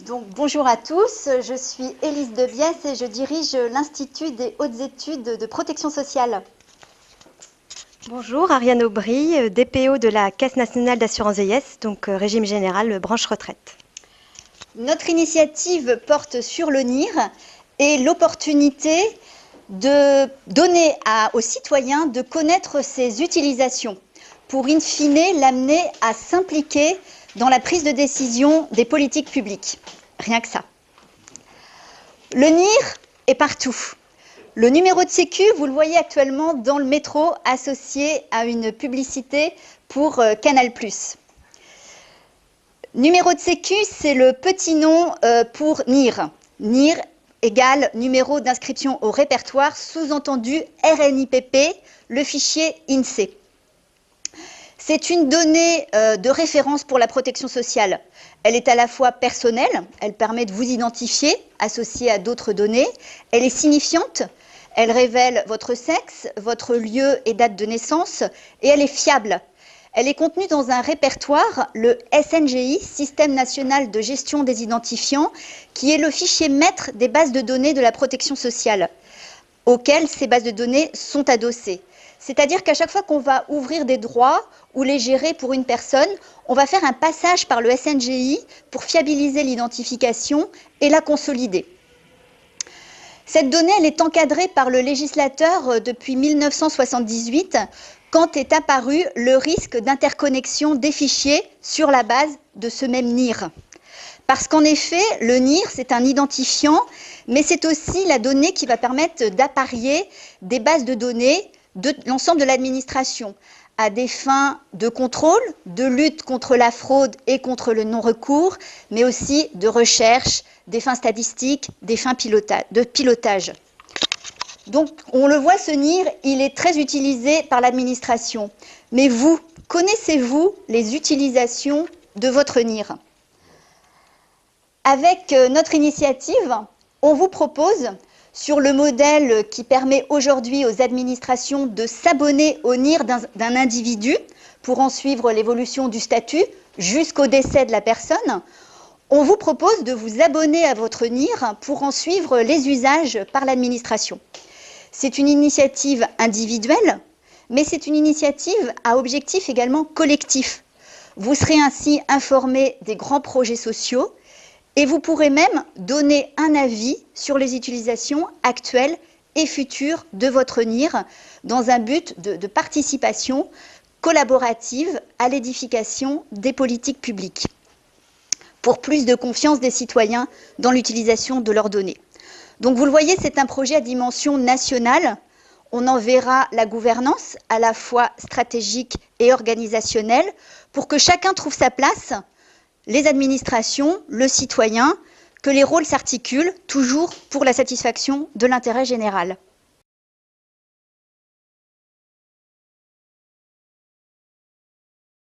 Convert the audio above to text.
Donc, bonjour à tous, je suis Élise Debiès et je dirige l'Institut des hautes études de protection sociale. Bonjour, Ariane Aubry, DPO de la Caisse nationale d'assurance vieillesse, donc régime général, branche retraite. Notre initiative porte sur le NIR et l'opportunité de donner aux citoyens de connaître ses utilisations pour, in fine, l'amener à s'impliquer dans la prise de décision des politiques publiques. Rien que ça. Le NIR est partout. Le numéro de sécu, vous le voyez actuellement dans le métro, associé à une publicité pour Canal+. Numéro de sécu, c'est le petit nom pour NIR. NIR égale numéro d'inscription au répertoire, sous-entendu RNIPP, le fichier INSEE. C'est une donnée de référence pour la protection sociale. Elle est à la fois personnelle, elle permet de vous identifier, associée à d'autres données. Elle est signifiante, elle révèle votre sexe, votre lieu et date de naissance, et elle est fiable. Elle est contenue dans un répertoire, le SNGI, Système national de gestion des identifiants, qui est le fichier maître des bases de données de la protection sociale, auxquelles ces bases de données sont adossées. C'est-à-dire qu'à chaque fois qu'on va ouvrir des droits ou les gérer pour une personne, on va faire un passage par le SNGI pour fiabiliser l'identification et la consolider. Cette donnée, elle est encadrée par le législateur depuis 1978, quand est apparu le risque d'interconnexion des fichiers sur la base de ce même NIR. Parce qu'en effet, le NIR, c'est un identifiant, mais c'est aussi la donnée qui va permettre d'apparier des bases de données de l'ensemble de l'administration, à des fins de contrôle, de lutte contre la fraude et contre le non-recours, mais aussi de recherche, des fins statistiques, des fins de pilotage. Donc, on le voit, ce NIR, il est très utilisé par l'administration. Mais vous, connaissez-vous les utilisations de votre NIR? Avec notre initiative, on vous propose, sur le modèle qui permet aujourd'hui aux administrations de s'abonner au NIR d'un individu pour en suivre l'évolution du statut jusqu'au décès de la personne, on vous propose de vous abonner à votre NIR pour en suivre les usages par l'administration. C'est une initiative individuelle, mais c'est une initiative à objectif également collectif. Vous serez ainsi informé des grands projets sociaux et vous pourrez même donner un avis sur les utilisations actuelles et futures de votre NIR dans un but de participation collaborative à l'édification des politiques publiques pour plus de confiance des citoyens dans l'utilisation de leurs données. Donc vous le voyez, c'est un projet à dimension nationale. On en verra la gouvernance à la fois stratégique et organisationnelle pour que chacun trouve sa place, les administrations, le citoyen, que les rôles s'articulent toujours pour la satisfaction de l'intérêt général.